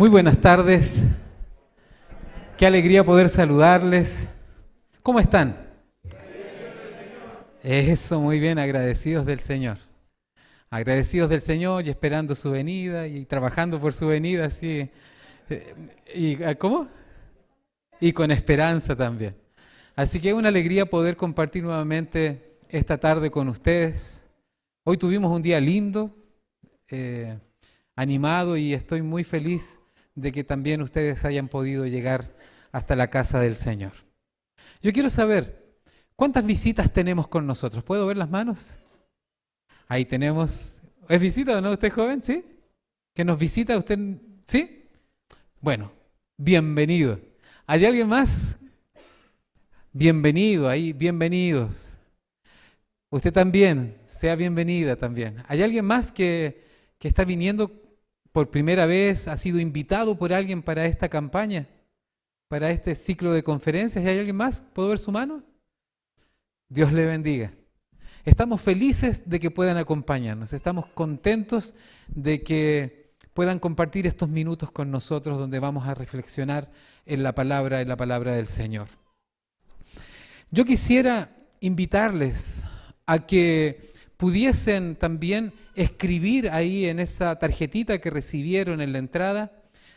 Muy buenas tardes, qué alegría poder saludarles. ¿Cómo están? Eso, muy bien, agradecidos del Señor. Agradecidos del Señor y esperando su venida y trabajando por su venida, sí. ¿Cómo? Y con esperanza también. Así que es una alegría poder compartir nuevamente esta tarde con ustedes. Hoy tuvimos un día lindo, animado, y estoy muy feliz de que también ustedes hayan podido llegar hasta la casa del Señor. Yo quiero saber, ¿cuántas visitas tenemos con nosotros? ¿Puedo ver las manos? Ahí tenemos. ¿Es visita o no usted, joven? ¿Sí? ¿Que nos visita usted? ¿Sí? Bueno, bienvenido. ¿Hay alguien más? Bienvenido, ahí, bienvenidos. Usted también, sea bienvenida también. ¿Hay alguien más que está viniendo por primera vez, ha sido invitado por alguien para esta campaña, para este ciclo de conferencias? ¿Hay alguien más? ¿Puedo ver su mano? Dios le bendiga. Estamos felices de que puedan acompañarnos, estamos contentos de que puedan compartir estos minutos con nosotros donde vamos a reflexionar en la palabra del Señor. Yo quisiera invitarles a que pudiesen también escribir ahí en esa tarjetita que recibieron en la entrada.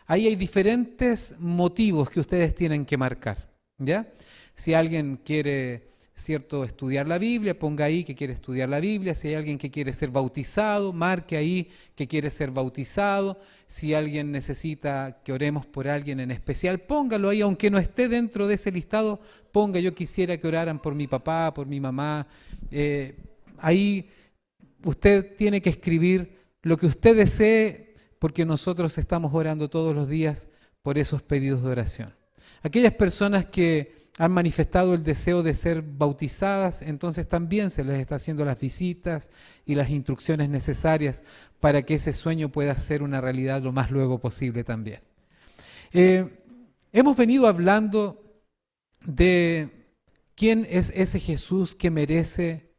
Ahí hay diferentes motivos que ustedes tienen que marcar, ¿ya? Si alguien quiere, ¿cierto?, estudiar la Biblia, ponga ahí que quiere estudiar la Biblia. Si hay alguien que quiere ser bautizado, marque ahí que quiere ser bautizado. Si alguien necesita que oremos por alguien en especial, póngalo ahí, aunque no esté dentro de ese listado, ponga: yo quisiera que oraran por mi papá, por mi mamá. Ahí usted tiene que escribir lo que usted desee, porque nosotros estamos orando todos los días por esos pedidos de oración. Aquellas personas que han manifestado el deseo de ser bautizadas, entonces también se les está haciendo las visitas y las instrucciones necesarias para que ese sueño pueda ser una realidad lo más luego posible también. Hemos venido hablando de quién es ese Jesús que merece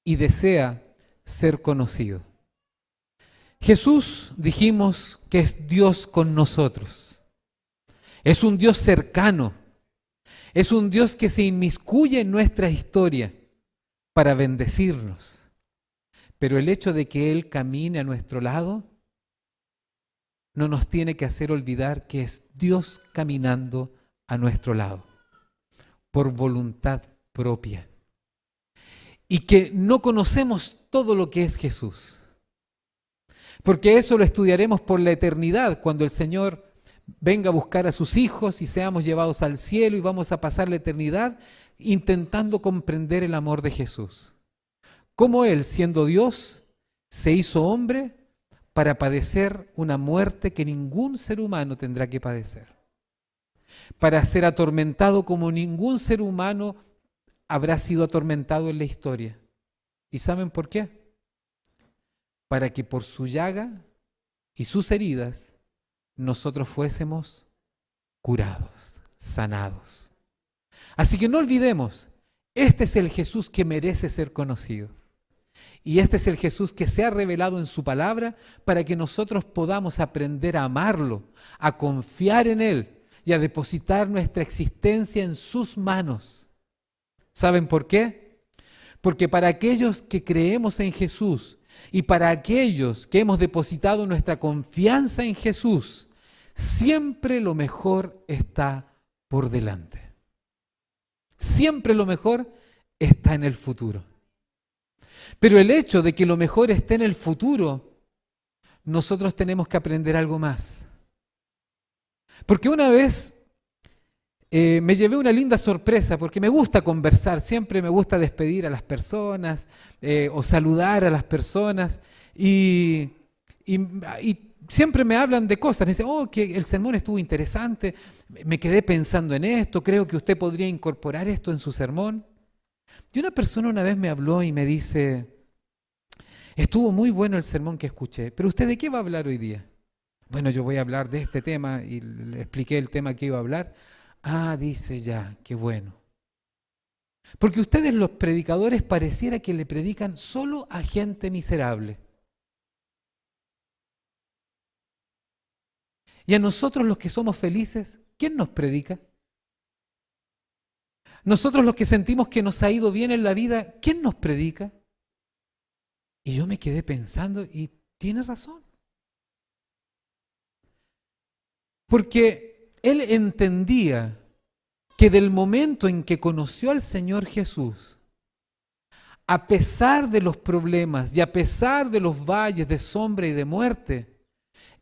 y desea ser conocido. Jesús, dijimos, que es Dios con nosotros. Es un Dios cercano. Es un Dios que se inmiscuye en nuestra historia para bendecirnos. Pero el hecho de que Él camine a nuestro lado no nos tiene que hacer olvidar que es Dios caminando a nuestro lado, por voluntad propia. Y que no conocemos todo lo que es Jesús. Porque eso lo estudiaremos por la eternidad, cuando el Señor venga a buscar a sus hijos y seamos llevados al cielo y vamos a pasar la eternidad intentando comprender el amor de Jesús. Cómo Él, siendo Dios, se hizo hombre para padecer una muerte que ningún ser humano tendrá que padecer. Para ser atormentado como ningún ser humano habrá sido atormentado en la historia. ¿Y saben por qué? Para que por su llaga y sus heridas nosotros fuésemos curados, sanados. Así que no olvidemos, este es el Jesús que merece ser conocido. Y este es el Jesús que se ha revelado en su palabra para que nosotros podamos aprender a amarlo, a confiar en Él y a depositar nuestra existencia en sus manos. ¿Saben por qué? Porque para aquellos que creemos en Jesús y para aquellos que hemos depositado nuestra confianza en Jesús, siempre lo mejor está por delante. Siempre lo mejor está en el futuro. Pero el hecho de que lo mejor esté en el futuro, nosotros tenemos que aprender algo más. Porque una vez me llevé una linda sorpresa, porque me gusta conversar, siempre me gusta despedir a las personas o saludar a las personas y siempre me hablan de cosas, me dicen: oh, que el sermón estuvo interesante, me quedé pensando en esto, creo que usted podría incorporar esto en su sermón. Y una persona una vez me habló y me dice: estuvo muy bueno el sermón que escuché, pero ¿usted de qué va a hablar hoy día? Bueno, yo voy a hablar de este tema, y le expliqué el tema que iba a hablar. Ah, dice, ya, qué bueno. Porque ustedes, los predicadores, pareciera que le predican solo a gente miserable. Y a nosotros los que somos felices, ¿quién nos predica? Nosotros los que sentimos que nos ha ido bien en la vida, ¿quién nos predica? Y yo me quedé pensando y tiene razón. Porque él entendía que del momento en que conoció al Señor Jesús, a pesar de los problemas y a pesar de los valles de sombra y de muerte,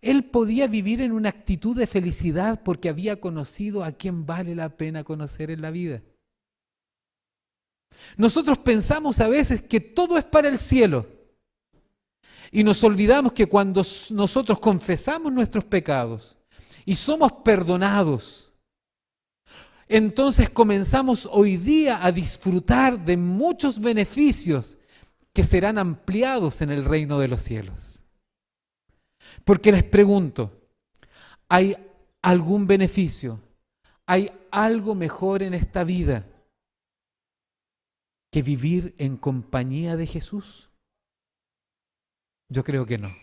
él podía vivir en una actitud de felicidad porque había conocido a quien vale la pena conocer en la vida. Nosotros pensamos a veces que todo es para el cielo y nos olvidamos que cuando nosotros confesamos nuestros pecados y somos perdonados, entonces comenzamos hoy día a disfrutar de muchos beneficios que serán ampliados en el reino de los cielos. Porque les pregunto, ¿hay algún beneficio? ¿Hay algo mejor en esta vida que vivir en compañía de Jesús? Yo creo que no.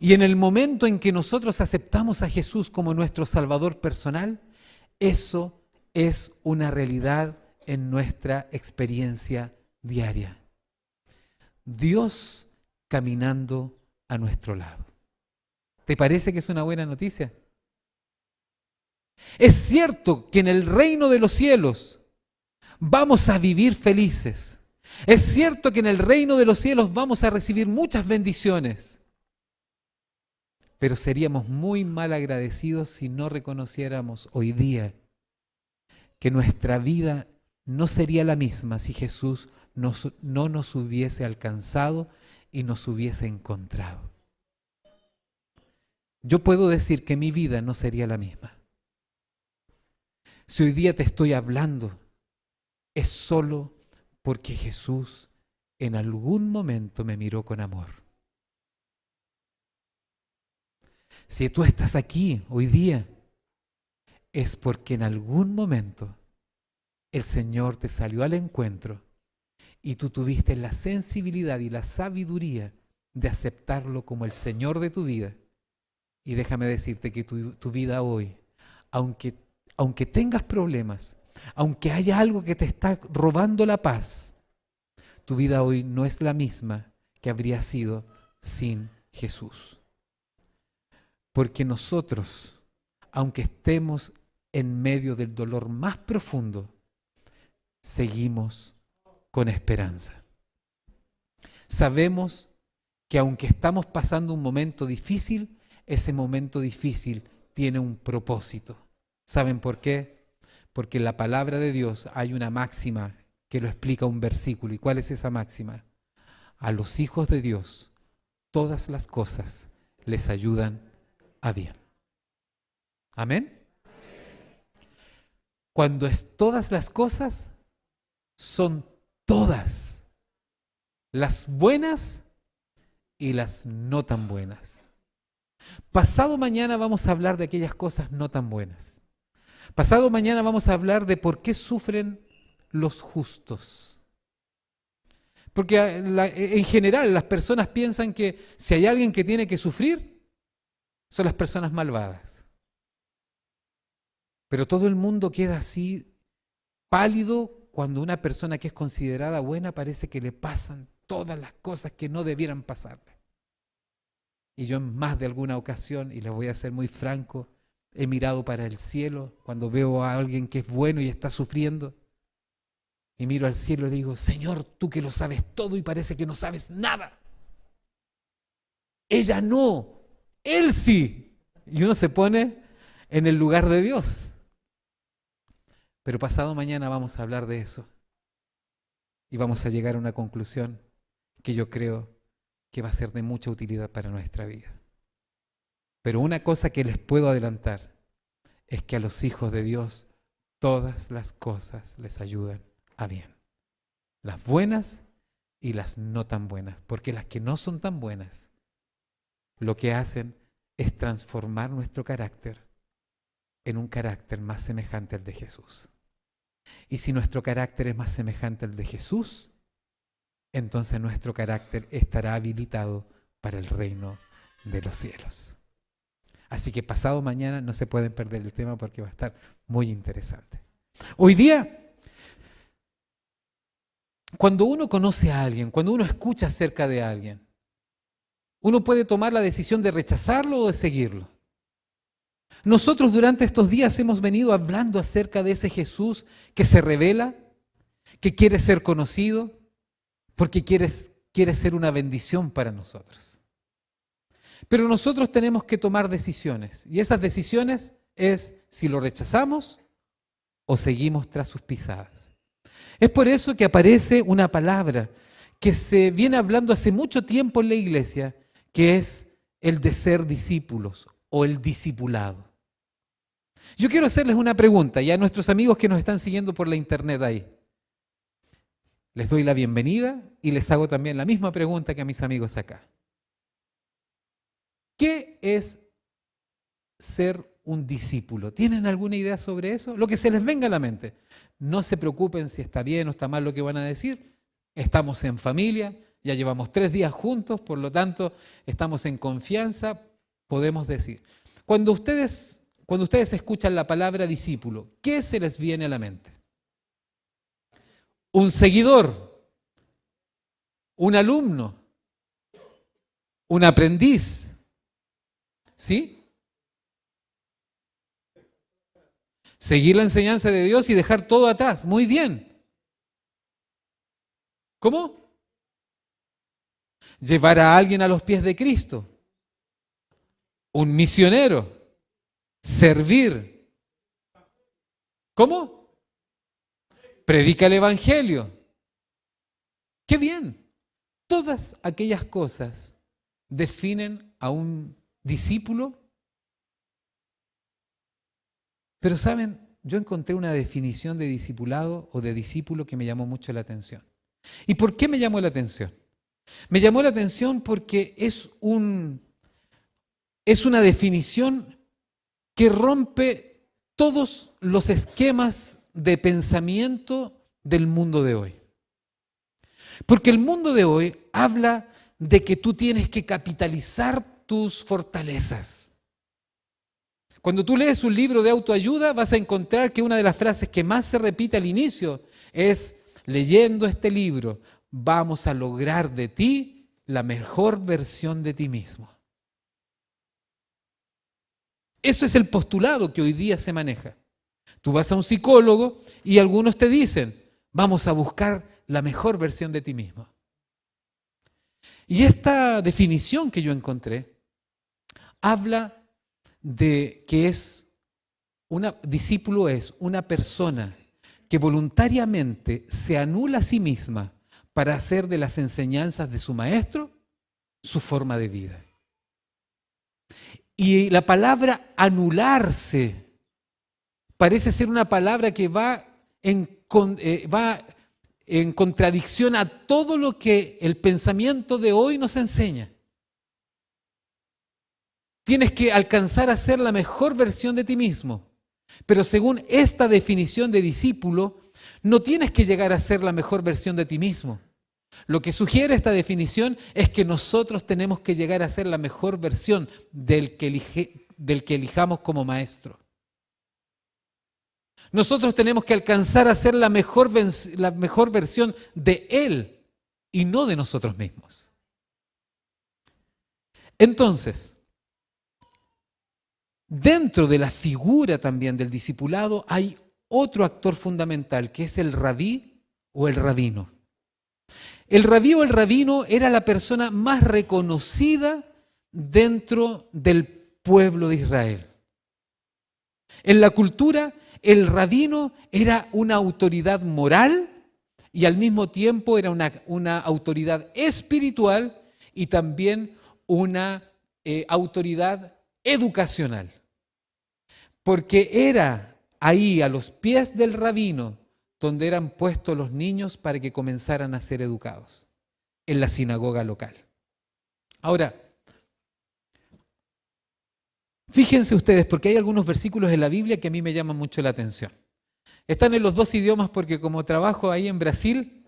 Y en el momento en que nosotros aceptamos a Jesús como nuestro Salvador personal, eso es una realidad en nuestra experiencia diaria. Dios caminando a nuestro lado. ¿Te parece que es una buena noticia? Es cierto que en el reino de los cielos vamos a vivir felices. Es cierto que en el reino de los cielos vamos a recibir muchas bendiciones. Pero seríamos muy mal agradecidos si no reconociéramos hoy día que nuestra vida no sería la misma si Jesús no nos hubiese alcanzado y nos hubiese encontrado. Yo puedo decir que mi vida no sería la misma. Si hoy día te estoy hablando, es solo porque Jesús en algún momento me miró con amor. Si tú estás aquí hoy día, es porque en algún momento el Señor te salió al encuentro y tú tuviste la sensibilidad y la sabiduría de aceptarlo como el Señor de tu vida. Y déjame decirte que tu vida hoy, aunque tengas problemas, aunque haya algo que te está robando la paz, tu vida hoy no es la misma que habría sido sin Jesús. Porque nosotros, aunque estemos en medio del dolor más profundo, seguimos con esperanza. Sabemos que aunque estamos pasando un momento difícil, ese momento difícil tiene un propósito. ¿Saben por qué? Porque en la palabra de Dios hay una máxima que lo explica un versículo. ¿Y cuál es esa máxima? A los hijos de Dios, todas las cosas les ayudan a bien. ¿Amén? Cuando es todas las cosas, son todas, las buenas y las no tan buenas. Pasado mañana vamos a hablar de aquellas cosas no tan buenas. Pasado mañana vamos a hablar de por qué sufren los justos. Porque en general las personas piensan que si hay alguien que tiene que sufrir, son las personas malvadas. Pero todo el mundo queda así pálido cuando una persona que es considerada buena parece que le pasan todas las cosas que no debieran pasarle. Y yo en más de alguna ocasión, y les voy a ser muy franco, he mirado para el cielo cuando veo a alguien que es bueno y está sufriendo. Y miro al cielo y digo, Señor, tú que lo sabes todo y parece que no sabes nada. Ella no, él sí. Y uno se pone en el lugar de Dios. Pero pasado mañana vamos a hablar de eso. Y vamos a llegar a una conclusión que yo creo que va a ser de mucha utilidad para nuestra vida. Pero una cosa que les puedo adelantar es que a los hijos de Dios todas las cosas les ayudan a bien. Las buenas y las no tan buenas. Porque las que no son tan buenas, lo que hacen es transformar nuestro carácter en un carácter más semejante al de Jesús. Y si nuestro carácter es más semejante al de Jesús, entonces nuestro carácter estará habilitado para el reino de los cielos. Así que pasado mañana no se pueden perder el tema porque va a estar muy interesante. Hoy día, cuando uno conoce a alguien, cuando uno escucha acerca de alguien, uno puede tomar la decisión de rechazarlo o de seguirlo. Nosotros durante estos días hemos venido hablando acerca de ese Jesús que se revela, que quiere ser conocido, porque quiere ser una bendición para nosotros. Pero nosotros tenemos que tomar decisiones, y esas decisiones es si lo rechazamos o seguimos tras sus pisadas. Es por eso que aparece una palabra que se viene hablando hace mucho tiempo en la iglesia, que es el de ser discípulos o el discipulado. Yo quiero hacerles una pregunta y a nuestros amigos que nos están siguiendo por la internet ahí. Les doy la bienvenida y les hago también la misma pregunta que a mis amigos acá. ¿Qué es ser un discípulo? ¿Tienen alguna idea sobre eso? Lo que se les venga a la mente. No se preocupen si está bien o está mal lo que van a decir. Estamos en familia, ya llevamos 3 días juntos, por lo tanto, estamos en confianza, podemos decir. Cuando ustedes escuchan la palabra discípulo, ¿qué se les viene a la mente? Un seguidor, un alumno, un aprendiz, ¿sí? Seguir la enseñanza de Dios y dejar todo atrás, muy bien. ¿Cómo? Llevar a alguien a los pies de Cristo, un misionero, servir. ¿Cómo? Predica el Evangelio. ¡Qué bien! Todas aquellas cosas definen a un discípulo. Pero saben, yo encontré una definición de discipulado o de discípulo que me llamó mucho la atención. ¿Y por qué me llamó la atención? Me llamó la atención porque es una definición que rompe todos los esquemas de pensamiento del mundo de hoy. Porque el mundo de hoy habla de que tú tienes que capitalizar tus fortalezas. Cuando tú lees un libro de autoayuda, vas a encontrar que una de las frases que más se repite al inicio es: leyendo este libro, vamos a lograr de ti la mejor versión de ti mismo. Eso es el postulado que hoy día se maneja. Tú vas a un psicólogo y algunos te dicen: vamos a buscar la mejor versión de ti mismo. Y esta definición que yo encontré habla de que discípulo es una persona que voluntariamente se anula a sí misma para hacer de las enseñanzas de su maestro su forma de vida. Y la palabra anularse parece ser una palabra que va en contradicción a todo lo que el pensamiento de hoy nos enseña. Tienes que alcanzar a ser la mejor versión de ti mismo. Pero según esta definición de discípulo, no tienes que llegar a ser la mejor versión de ti mismo. Lo que sugiere esta definición es que nosotros tenemos que llegar a ser la mejor versión del que elijamos como maestro. Nosotros tenemos que alcanzar a ser la mejor versión de Él y no de nosotros mismos. Entonces, dentro de la figura también del discipulado hay otro actor fundamental que es el rabí o el rabino. El rabí o el rabino era la persona más reconocida dentro del pueblo de Israel. En la cultura, el rabino era una autoridad moral y al mismo tiempo era una autoridad espiritual y también una autoridad educacional. Porque era ahí, a los pies del rabino, donde eran puestos los niños para que comenzaran a ser educados, en la sinagoga local. Ahora, fíjense ustedes, porque hay algunos versículos en la Biblia que a mí me llaman mucho la atención. Están en los 2 idiomas porque como trabajo ahí en Brasil,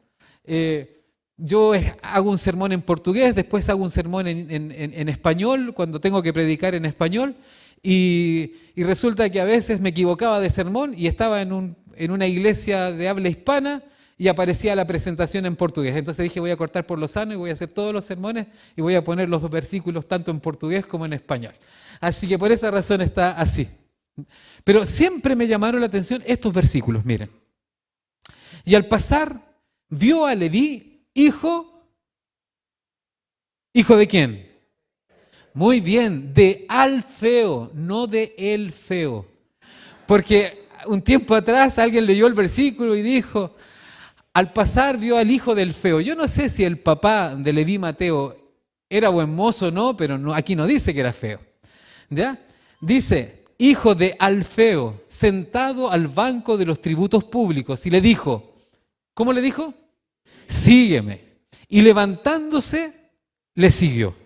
yo hago un sermón en portugués, después hago un sermón en español, cuando tengo que predicar en español, Y resulta que a veces me equivocaba de sermón y estaba en una iglesia de habla hispana y aparecía la presentación en portugués. Entonces dije, voy a cortar por lo sano y voy a hacer todos los sermones y voy a poner los versículos tanto en portugués como en español. Así que por esa razón está así. Pero siempre me llamaron la atención estos versículos, miren. Y al pasar, vio a Leví, ¿hijo de quién? Muy bien, de Alfeo, no de el feo. Porque un tiempo atrás alguien leyó el versículo y dijo, al pasar vio al hijo del feo. Yo no sé si el papá de Leví Mateo era buen mozo o no, pero no, aquí no dice que era feo. ¿Ya? Dice, hijo de Alfeo, sentado al banco de los tributos públicos. Y le dijo, ¿cómo le dijo? Sígueme. Y levantándose, le siguió.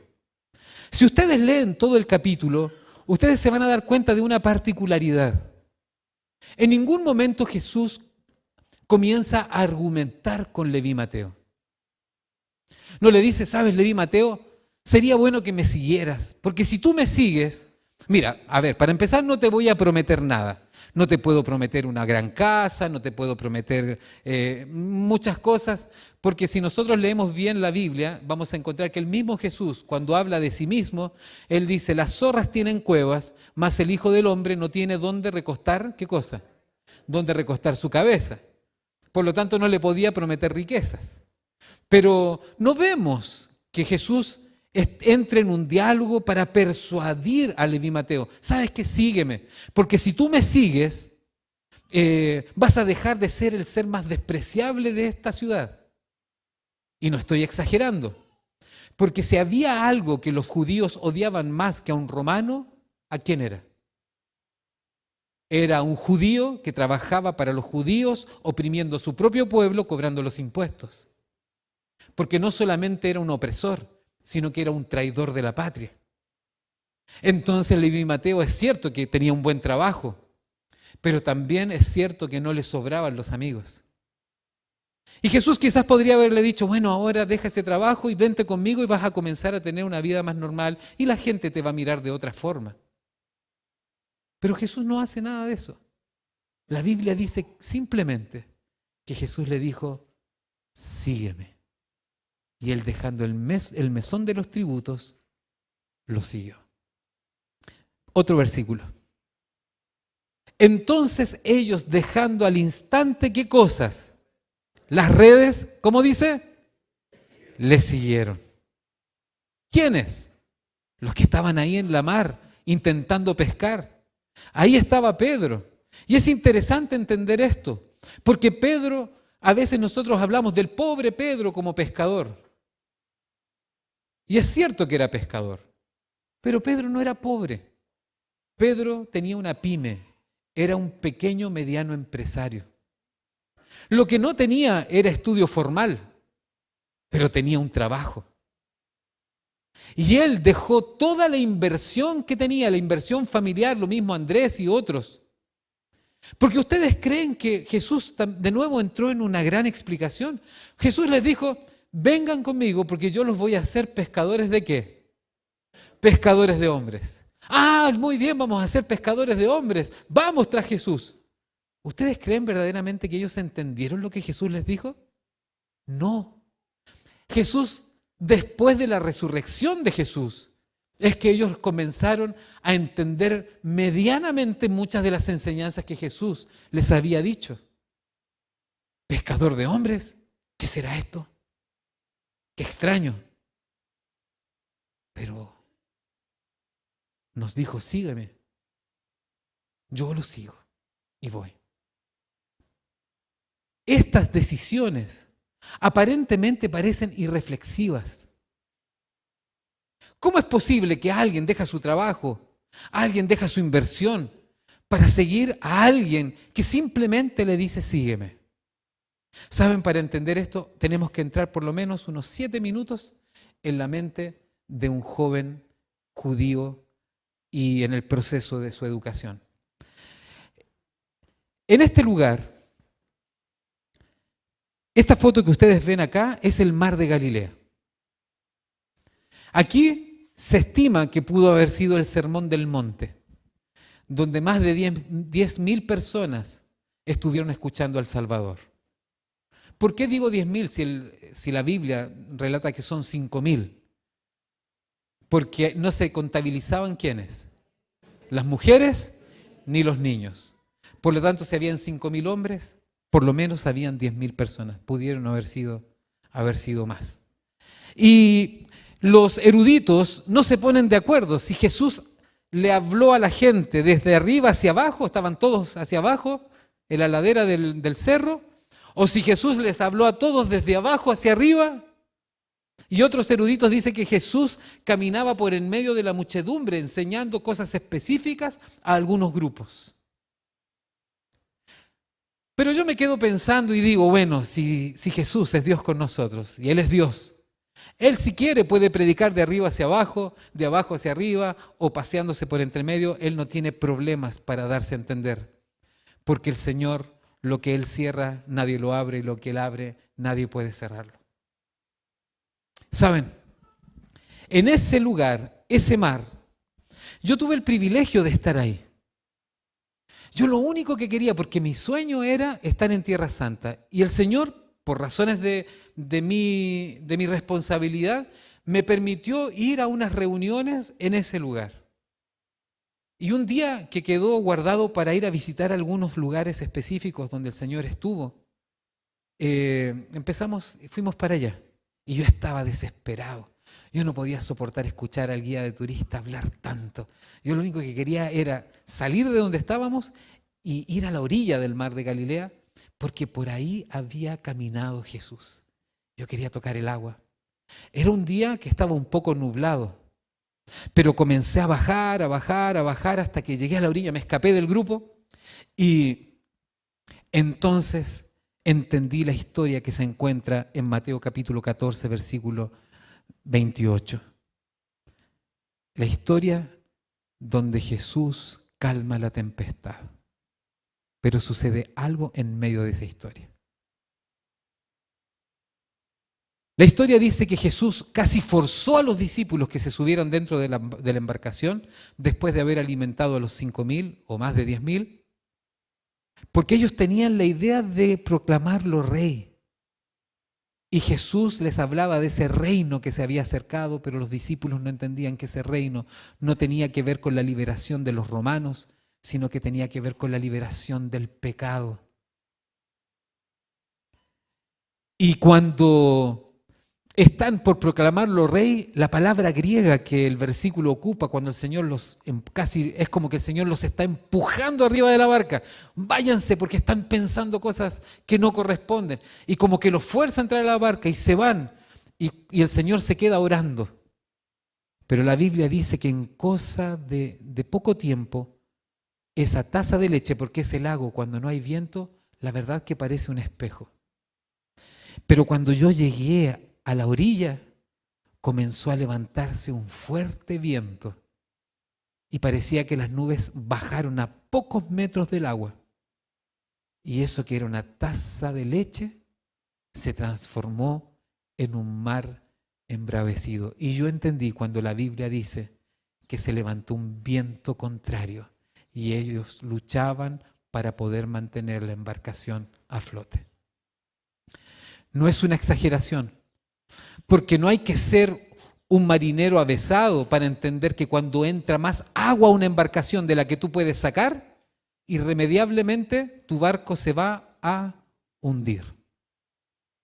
Si ustedes leen todo el capítulo, ustedes se van a dar cuenta de una particularidad. En ningún momento Jesús comienza a argumentar con Leví Mateo. No le dice, ¿sabes, Leví Mateo? Sería bueno que me siguieras, porque si tú me sigues, mira, a ver, para empezar no te voy a prometer nada. No te puedo prometer una gran casa, no te puedo prometer muchas cosas, porque si nosotros leemos bien la Biblia, vamos a encontrar que el mismo Jesús, cuando habla de sí mismo, Él dice, las zorras tienen cuevas, mas el Hijo del Hombre no tiene dónde recostar, ¿qué cosa? Dónde recostar su cabeza. Por lo tanto, no le podía prometer riquezas. Pero no vemos que Jesús entre en un diálogo para persuadir a Leví Mateo. ¿Sabes qué? Sígueme. Porque si tú me sigues, vas a dejar de ser el ser más despreciable de esta ciudad. Y no estoy exagerando. Porque si había algo que los judíos odiaban más que a un romano, ¿a quién era? Era un judío que trabajaba para los judíos, oprimiendo a su propio pueblo, cobrando los impuestos. Porque no solamente era un opresor, sino que era un traidor de la patria. Entonces Leví Mateo es cierto que tenía un buen trabajo, pero también es cierto que no le sobraban los amigos. Y Jesús quizás podría haberle dicho, bueno, ahora deja ese trabajo y vente conmigo y vas a comenzar a tener una vida más normal y la gente te va a mirar de otra forma. Pero Jesús no hace nada de eso. La Biblia dice simplemente que Jesús le dijo, sígueme. Y él, dejando el mesón de los tributos, lo siguió. Otro versículo. Entonces ellos, dejando al instante, ¿qué cosas? Las redes, ¿cómo dice? Le siguieron. ¿Quiénes? Los que estaban ahí en la mar, intentando pescar. Ahí estaba Pedro. Y es interesante entender esto, porque Pedro, a veces nosotros hablamos del pobre Pedro como pescador. Y es cierto que era pescador, pero Pedro no era pobre. Pedro tenía una pyme, era un pequeño mediano empresario. Lo que no tenía era estudio formal, pero tenía un trabajo. Y él dejó toda la inversión que tenía, la inversión familiar, lo mismo Andrés y otros. Porque ustedes creen que Jesús de nuevo entró en una gran explicación. Jesús les dijo, vengan conmigo porque yo los voy a hacer pescadores ¿de qué? Pescadores de hombres. Ah, muy bien, vamos a ser pescadores de hombres. Vamos tras Jesús. ¿Ustedes creen verdaderamente que ellos entendieron lo que Jesús les dijo? No. Jesús, después de la resurrección de Jesús, es que ellos comenzaron a entender medianamente muchas de las enseñanzas que Jesús les había dicho. ¿Pescador de hombres? ¿Qué será esto? Qué extraño. Pero nos dijo, sígueme. Yo lo sigo y voy. Estas decisiones aparentemente parecen irreflexivas. ¿Cómo es posible que alguien deja su trabajo, alguien deja su inversión para seguir a alguien que simplemente le dice sígueme? ¿Saben? Para entender esto tenemos que entrar por lo menos unos 7 minutos en la mente de un joven judío y en el proceso de su educación. En este lugar, esta foto que ustedes ven acá es el mar de Galilea. Aquí se estima que pudo haber sido el Sermón del Monte. donde más de 10.000 personas estuvieron escuchando al Salvador. ¿Por qué digo 10.000 si la Biblia relata que son 5.000? Porque no se contabilizaban ¿quiénes? Las mujeres ni los niños. Por lo tanto, si habían 5.000 hombres, por lo menos habían 10.000 personas. Pudieron haber sido más. Y los eruditos no se ponen de acuerdo. Si Jesús le habló a la gente desde arriba hacia abajo, estaban todos hacia abajo, en la ladera del cerro, o si Jesús les habló a todos desde abajo hacia arriba. Y otros eruditos dicen que Jesús caminaba por en medio de la muchedumbre enseñando cosas específicas a algunos grupos. Pero yo me quedo pensando y digo, bueno, si Jesús es Dios con nosotros y Él es Dios, Él si quiere puede predicar de arriba hacia abajo, de abajo hacia arriba o paseándose por entre medio. Él no tiene problemas para darse a entender, porque el Señor, lo que Él cierra, nadie lo abre, y lo que Él abre, nadie puede cerrarlo. ¿Saben? En ese lugar, ese mar, yo tuve el privilegio de estar ahí. Yo lo único que quería, porque mi sueño era estar en Tierra Santa, y el Señor, por razones de mi responsabilidad, me permitió ir a unas reuniones en ese lugar. Y un día que quedó guardado para ir a visitar algunos lugares específicos donde el Señor estuvo, fuimos para allá. Y yo estaba desesperado. Yo no podía soportar escuchar al guía de turistas hablar tanto. Yo lo único que quería era salir de donde estábamos y ir a la orilla del mar de Galilea, porque por ahí había caminado Jesús. Yo quería tocar el agua. Era un día que estaba un poco nublado, pero comencé a bajar hasta que llegué a la orilla, me escapé del grupo y entonces entendí la historia que se encuentra en Mateo capítulo 14, versículo 28. La historia donde Jesús calma la tempestad. Pero sucede algo en medio de esa historia. La historia dice que Jesús casi forzó a los discípulos que se subieran dentro de la embarcación después de haber alimentado a los 5.000 o más de 10.000, porque ellos tenían la idea de proclamarlo rey. Y Jesús les hablaba de ese reino que se había acercado, pero los discípulos no entendían que ese reino no tenía que ver con la liberación de los romanos, sino que tenía que ver con la liberación del pecado. Y cuando están por proclamarlo rey, la palabra griega que el versículo ocupa cuando el Señor casi es como que el Señor los está empujando arriba de la barca. Váyanse porque están pensando cosas que no corresponden. Y como que los fuerza a entrar a la barca y se van. Y el Señor se queda orando. Pero la Biblia dice que en cosa de poco tiempo, esa taza de leche, porque es el lago, cuando no hay viento, la verdad que parece un espejo. Pero cuando yo llegué a la orilla, comenzó a levantarse un fuerte viento y parecía que las nubes bajaron a pocos metros del agua. Y eso que era una taza de leche se transformó en un mar embravecido. Y yo entendí cuando la Biblia dice que se levantó un viento contrario y ellos luchaban para poder mantener la embarcación a flote. No es una exageración, porque no hay que ser un marinero avesado para entender que cuando entra más agua a una embarcación de la que tú puedes sacar, irremediablemente tu barco se va a hundir.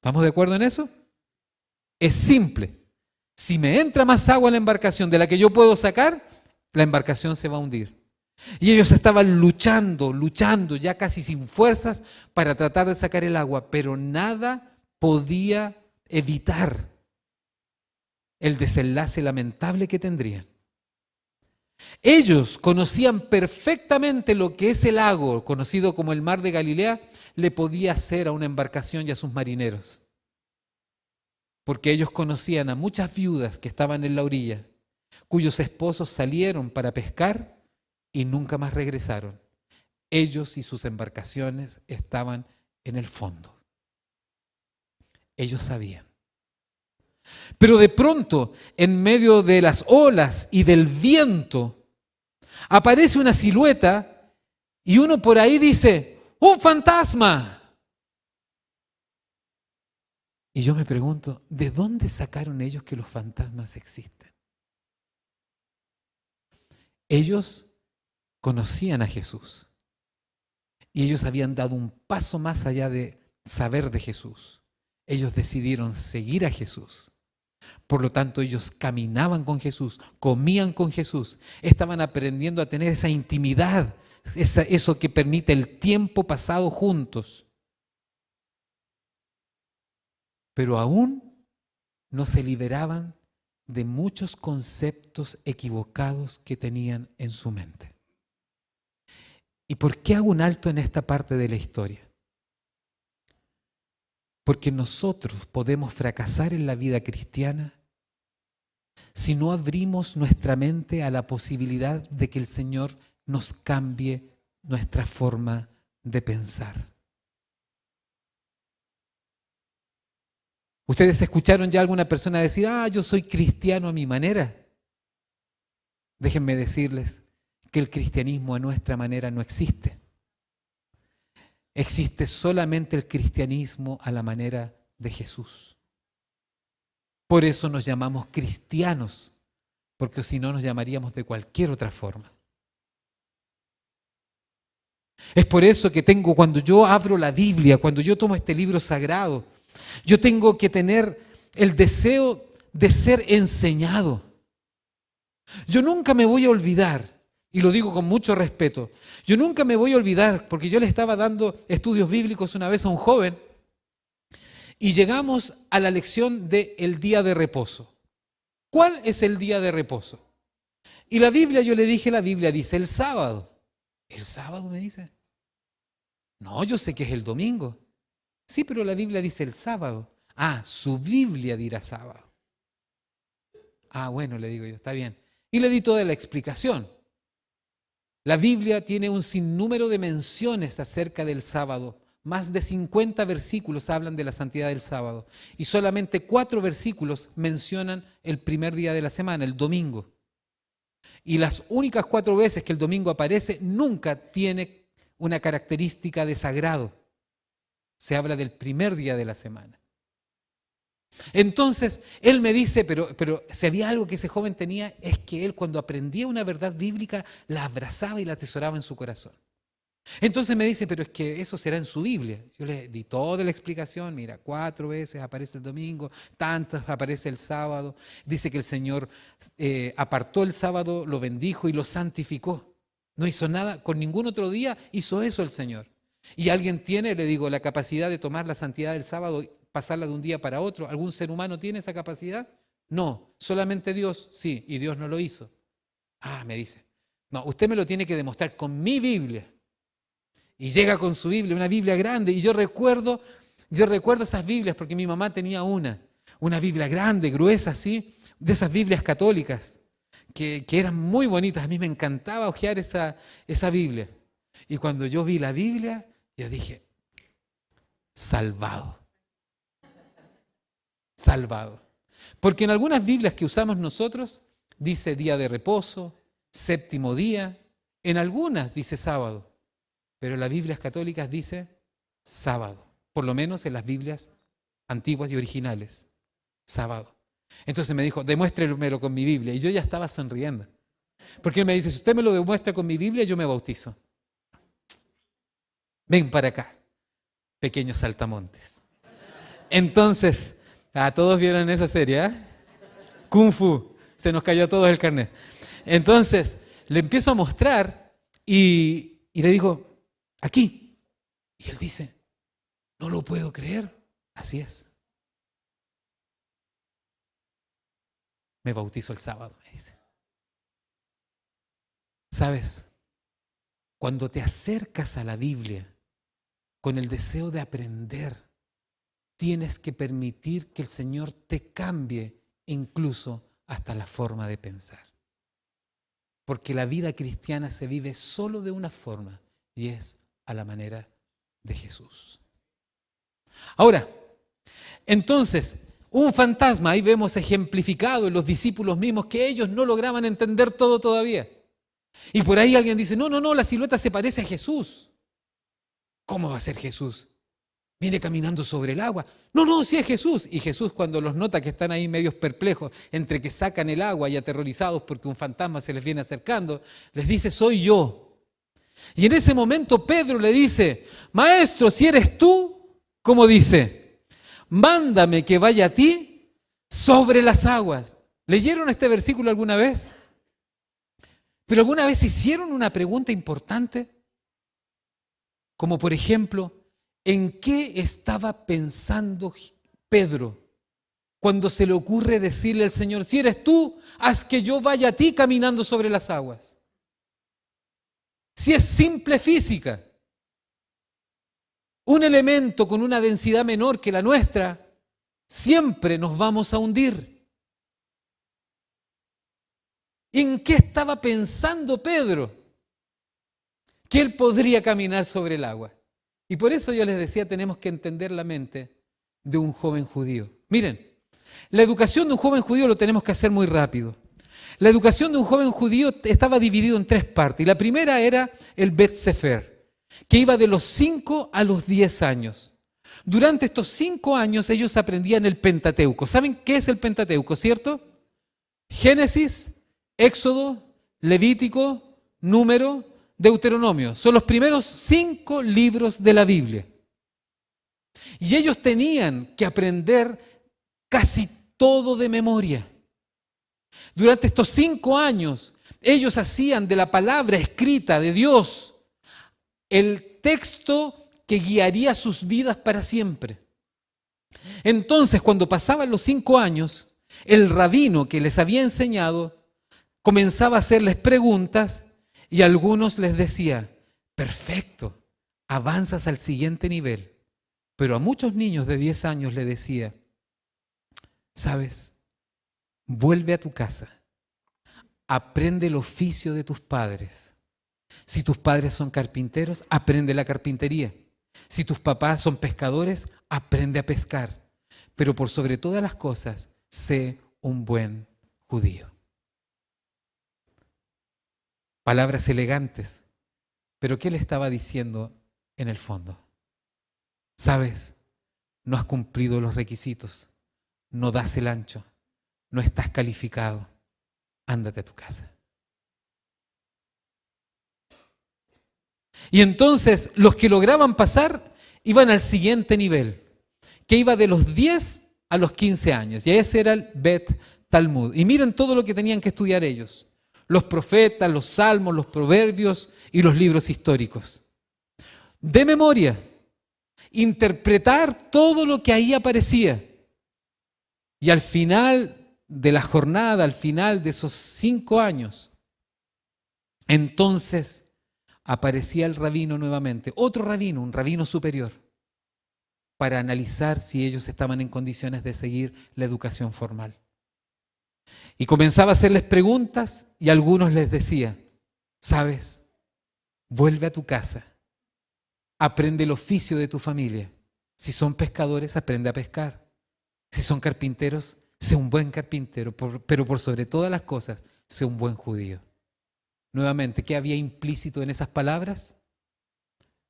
¿Estamos de acuerdo en eso? Es simple. Si me entra más agua en la embarcación de la que yo puedo sacar, la embarcación se va a hundir. Y ellos estaban luchando ya casi sin fuerzas para tratar de sacar el agua, pero nada podía evitar el desenlace lamentable que tendrían. Ellos conocían perfectamente lo que ese lago, conocido como el mar de Galilea, le podía hacer a una embarcación y a sus marineros. Porque ellos conocían a muchas viudas que estaban en la orilla, cuyos esposos salieron para pescar y nunca más regresaron. Ellos y sus embarcaciones estaban en el fondo. Ellos sabían. Pero de pronto, en medio de las olas y del viento, Aparece una silueta y uno por ahí dice, ¡un fantasma! Y yo me pregunto, ¿de dónde sacaron ellos que los fantasmas existen? Ellos conocían a Jesús y ellos habían dado un paso más allá de saber de Jesús. Ellos decidieron seguir a Jesús. Por lo tanto, ellos caminaban con Jesús, comían con Jesús, estaban aprendiendo a tener esa intimidad, eso que permite el tiempo pasado juntos. Pero aún no se liberaban de muchos conceptos equivocados que tenían en su mente. ¿Y por qué hago un alto en esta parte de la historia? Porque nosotros podemos fracasar en la vida cristiana si no abrimos nuestra mente a la posibilidad de que el Señor nos cambie nuestra forma de pensar. ¿Ustedes escucharon ya alguna persona decir, yo soy cristiano a mi manera? Déjenme decirles que el cristianismo a nuestra manera no existe. Existe solamente el cristianismo a la manera de Jesús. Por eso nos llamamos cristianos, porque si no nos llamaríamos de cualquier otra forma. Es por eso que cuando yo abro la Biblia, cuando yo tomo este libro sagrado, yo tengo que tener el deseo de ser enseñado. Yo nunca me voy a olvidar, y lo digo con mucho respeto, yo nunca me voy a olvidar, porque yo le estaba dando estudios bíblicos una vez a un joven, y llegamos a la lección del día de reposo. ¿Cuál es el día de reposo? Y la Biblia, yo le dije, la Biblia dice el sábado. ¿El sábado me dice? No, yo sé que es el domingo. Sí, pero la Biblia dice el sábado. Su Biblia dirá sábado. Bueno, le digo yo, está bien. Y le di toda la explicación. La Biblia tiene un sinnúmero de menciones acerca del sábado. Más de 50 versículos hablan de la santidad del sábado. Y solamente 4 versículos mencionan el primer día de la semana, el domingo. Y las únicas 4 veces que el domingo aparece, nunca tiene una característica de sagrado. Se habla del primer día de la semana. Entonces, él me dice, pero si había algo que ese joven tenía, es que él cuando aprendía una verdad bíblica, la abrazaba y la atesoraba en su corazón. Entonces me dice, pero es que eso será en su Biblia. Yo le di toda la explicación, mira, 4 veces aparece el domingo, tantas aparece el sábado. Dice que el Señor apartó el sábado, lo bendijo y lo santificó. No hizo nada, con ningún otro día hizo eso el Señor. Y alguien tiene, le digo, la capacidad de tomar la santidad del sábado y pasarla de un día para otro. ¿Algún ser humano tiene esa capacidad? No, solamente Dios, sí, y Dios no lo hizo. Me dice, no, usted me lo tiene que demostrar con mi Biblia. Y llega con su Biblia, una Biblia grande, y yo recuerdo esas Biblias porque mi mamá tenía una Biblia grande, gruesa, así, de esas Biblias católicas, que eran muy bonitas. A mí me encantaba hojear esa Biblia. Y cuando yo vi la Biblia, yo dije, salvado. Salvado. Porque en algunas Biblias que usamos nosotros, dice día de reposo, séptimo día, en algunas dice sábado, pero en las Biblias católicas dice sábado, por lo menos en las Biblias antiguas y originales, sábado. Entonces me dijo, demuéstremelo con mi Biblia, y yo ya estaba sonriendo, porque él me dice, si usted me lo demuestra con mi Biblia, yo me bautizo. Ven para acá, pequeños saltamontes. Entonces, todos vieron esa serie, Kung Fu, se nos cayó a todos el carnet. Entonces, le empiezo a mostrar y le digo, aquí. Y él dice, no lo puedo creer, así es. Me bautizo el sábado, me dice. ¿Sabes? Cuando te acercas a la Biblia con el deseo de aprender, tienes que permitir que el Señor te cambie incluso hasta la forma de pensar. Porque la vida cristiana se vive solo de una forma y es a la manera de Jesús. Ahora, entonces, un fantasma, ahí vemos ejemplificado en los discípulos mismos que ellos no lograban entender todo todavía. Y por ahí alguien dice, no, la silueta se parece a Jesús. ¿Cómo va a ser Jesús? Viene caminando sobre el agua. No, sí es Jesús. Y Jesús, cuando los nota que están ahí medios perplejos, entre que sacan el agua y aterrorizados porque un fantasma se les viene acercando, les dice, soy yo. Y en ese momento Pedro le dice, Maestro, si eres tú, ¿cómo dice? Mándame que vaya a ti sobre las aguas. ¿Leyeron este versículo alguna vez? ¿Pero alguna vez hicieron una pregunta importante? Como por ejemplo, ¿en qué estaba pensando Pedro cuando se le ocurre decirle al Señor, si eres tú, haz que yo vaya a ti caminando sobre las aguas? Si es simple física, un elemento con una densidad menor que la nuestra, siempre nos vamos a hundir. ¿En qué estaba pensando Pedro? Que él podría caminar sobre el agua. Y por eso yo les decía, tenemos que entender la mente de un joven judío. Miren, la educación de un joven judío lo tenemos que hacer muy rápido. La educación de un joven judío estaba dividido en tres partes. Y la primera era el Bet Sefer, que iba de los 5 a los 10 años. Durante estos 5 años ellos aprendían el Pentateuco. ¿Saben qué es el Pentateuco, cierto? Génesis, Éxodo, Levítico, Número, Deuteronomio. Son los primeros 5 libros de la Biblia. Y ellos tenían que aprender casi todo de memoria. Durante estos 5 años, ellos hacían de la palabra escrita de Dios el texto que guiaría sus vidas para siempre. Entonces, cuando pasaban los 5 años, el rabino que les había enseñado comenzaba a hacerles preguntas y a algunos les decía, perfecto, avanzas al siguiente nivel. Pero a muchos niños de 10 años les decía, ¿sabes? Vuelve a tu casa, aprende el oficio de tus padres. Si tus padres son carpinteros, aprende la carpintería. Si tus papás son pescadores, aprende a pescar. Pero por sobre todas las cosas, sé un buen judío. Palabras elegantes, pero ¿qué le estaba diciendo en el fondo? ¿Sabes? No has cumplido los requisitos, no das el ancho, no estás calificado, ándate a tu casa. Y entonces los que lograban pasar iban al siguiente nivel, que iba de los 10 a los 15 años, y ese era el Bet Talmud. Y miren todo lo que tenían que estudiar ellos. Los profetas, los salmos, los proverbios y los libros históricos. De memoria, interpretar todo lo que ahí aparecía. Y al final de la jornada, al final de esos 5 años, entonces aparecía el rabino nuevamente, otro rabino, un rabino superior, para analizar si ellos estaban en condiciones de seguir la educación formal. Y comenzaba a hacerles preguntas y a algunos les decía, ¿sabes? Vuelve a tu casa, aprende el oficio de tu familia. Si son pescadores, aprende a pescar. Si son carpinteros, sé un buen carpintero, pero por sobre todas las cosas, sé un buen judío. Nuevamente, ¿qué había implícito en esas palabras?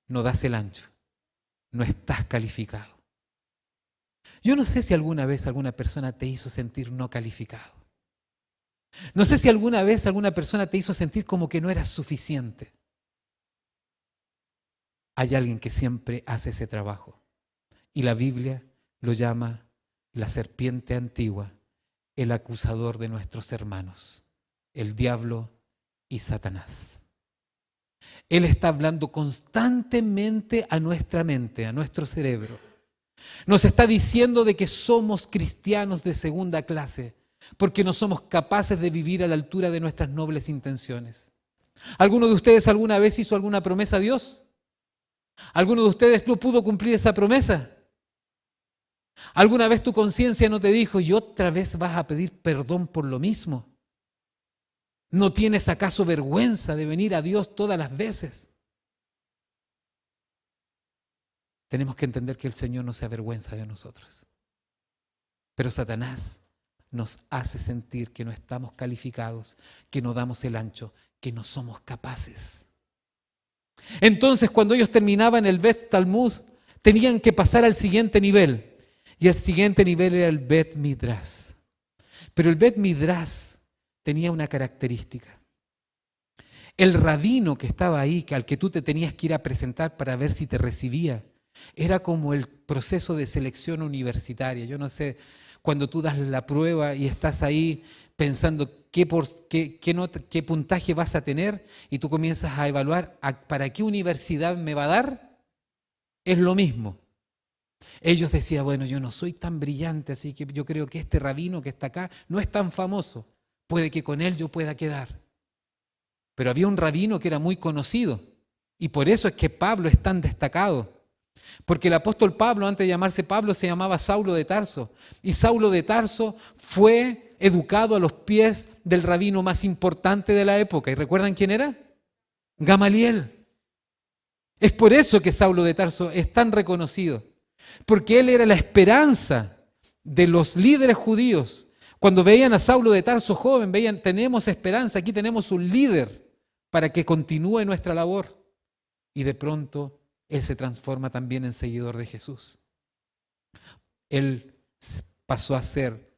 No das el ancho, no estás calificado. Yo no sé si alguna vez alguna persona te hizo sentir no calificado. No sé si alguna vez alguna persona te hizo sentir como que no eras suficiente. Hay alguien que siempre hace ese trabajo y la Biblia lo llama la serpiente antigua, el acusador de nuestros hermanos, el diablo y Satanás. Él está hablando constantemente a nuestra mente, a nuestro cerebro. Nos está diciendo de que somos cristianos de segunda clase, porque no somos capaces de vivir a la altura de nuestras nobles intenciones. ¿Alguno de ustedes alguna vez hizo alguna promesa a Dios? ¿Alguno de ustedes no pudo cumplir esa promesa? ¿Alguna vez tu conciencia no te dijo, y otra vez vas a pedir perdón por lo mismo? ¿No tienes acaso vergüenza de venir a Dios todas las veces? Tenemos que entender que el Señor no se avergüenza de nosotros. Pero Satanás nos hace sentir que no estamos calificados, que no damos el ancho, que no somos capaces. Entonces, cuando ellos terminaban el Bet Talmud, tenían que pasar al siguiente nivel. Y el siguiente nivel era el Bet Midrash. Pero el Bet Midrash tenía una característica. El rabino que estaba ahí, al que tú te tenías que ir a presentar para ver si te recibía, era como el proceso de selección universitaria. Yo no sé, cuando tú das la prueba y estás ahí pensando qué puntaje vas a tener y tú comienzas a evaluar para qué universidad me va a dar, es lo mismo. Ellos decían, bueno, yo no soy tan brillante, así que yo creo que este rabino que está acá no es tan famoso. Puede que con él yo pueda quedar. Pero había un rabino que era muy conocido y por eso es que Pablo es tan destacado. Porque el apóstol Pablo, antes de llamarse Pablo, se llamaba Saulo de Tarso. Y Saulo de Tarso fue educado a los pies del rabino más importante de la época. ¿Y recuerdan quién era? Gamaliel. Es por eso que Saulo de Tarso es tan reconocido. Porque él era la esperanza de los líderes judíos. Cuando veían a Saulo de Tarso joven, veían, tenemos esperanza, aquí tenemos un líder para que continúe nuestra labor. Y de pronto él se transforma también en seguidor de Jesús. Él pasó a ser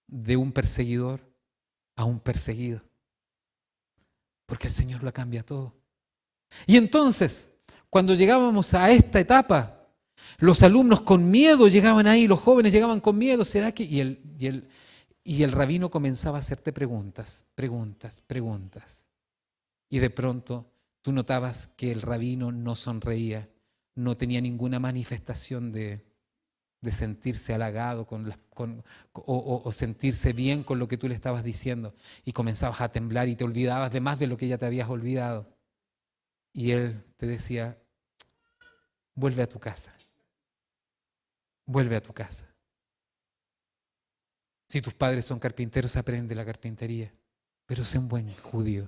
de un perseguidor a un perseguido. Porque el Señor lo cambia todo. Y entonces, cuando llegábamos a esta etapa, los alumnos con miedo llegaban ahí, los jóvenes llegaban con miedo. ¿Será que? Y el rabino comenzaba a hacerte preguntas. Y de pronto tú notabas que el rabino no sonreía, no tenía ninguna manifestación de sentirse halagado o sentirse bien con lo que tú le estabas diciendo. Y comenzabas a temblar y te olvidabas de más de lo que ya te habías olvidado. Y él te decía, vuelve a tu casa. Vuelve a tu casa. Si tus padres son carpinteros, aprende la carpintería. Pero sé un buen judío.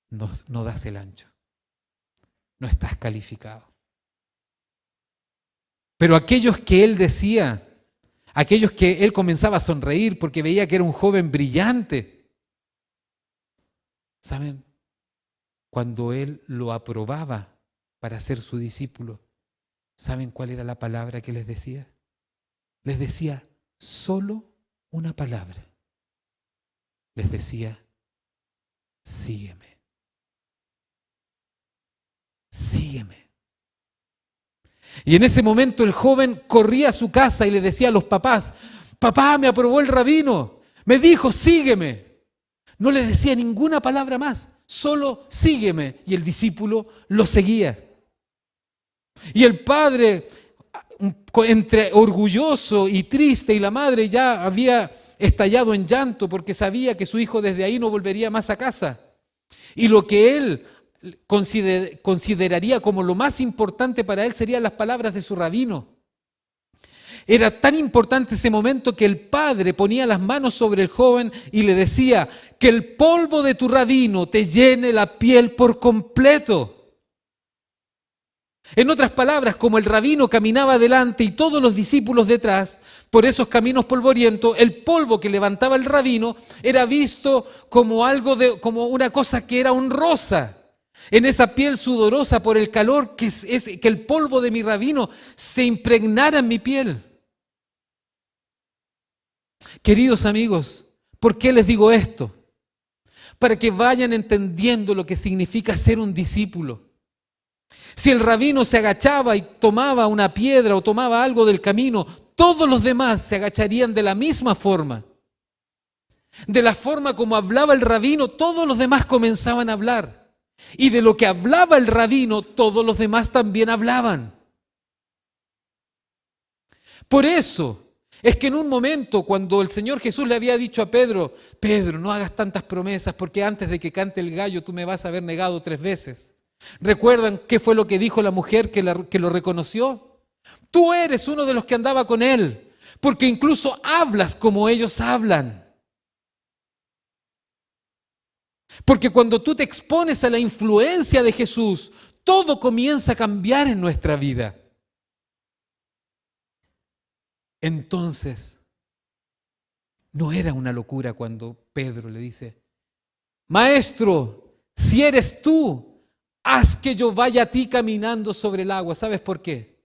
No das el ancho. No estás calificado. Pero aquellos que él decía, aquellos que él comenzaba a sonreír porque veía que era un joven brillante, ¿saben? Cuando él lo aprobaba para ser su discípulo, ¿saben cuál era la palabra que les decía? Les decía solo una palabra. Les decía, sígueme. Sígueme. Y en ese momento el joven corría a su casa y le decía a los papás, papá, me aprobó el rabino, me dijo, sígueme. No le decía ninguna palabra más, solo sígueme. Y el discípulo lo seguía. Y el padre, entre orgulloso y triste, y la madre ya había estallado en llanto porque sabía que su hijo desde ahí no volvería más a casa. Y lo que él consideraría como lo más importante para él serían las palabras de su rabino. Era tan importante ese momento que el padre ponía las manos sobre el joven y le decía, que el polvo de tu rabino te llene la piel por completo. En otras palabras, como el rabino caminaba adelante y todos los discípulos detrás, por esos caminos polvorientos, el polvo que levantaba el rabino era visto como como una cosa que era honrosa. En esa piel sudorosa por el calor, que el polvo de mi rabino se impregnara en mi piel. Queridos amigos, ¿por qué les digo esto? Para que vayan entendiendo lo que significa ser un discípulo. Si el rabino se agachaba y tomaba una piedra o tomaba algo del camino, todos los demás se agacharían de la misma forma. De la forma como hablaba el rabino, todos los demás comenzaban a hablar. Y de lo que hablaba el rabino, todos los demás también hablaban. Por eso es que en un momento cuando el Señor Jesús le había dicho a Pedro, Pedro, no hagas tantas promesas porque antes de que cante el gallo tú me vas a haber negado 3 veces. ¿Recuerdan qué fue lo que dijo la mujer que lo reconoció? Tú eres uno de los que andaba con él, porque incluso hablas como ellos hablan. Porque cuando tú te expones a la influencia de Jesús, todo comienza a cambiar en nuestra vida. Entonces, No era una locura cuando Pedro le dice: Maestro, si eres tú, haz que yo vaya a ti caminando sobre el agua. ¿Sabes por qué?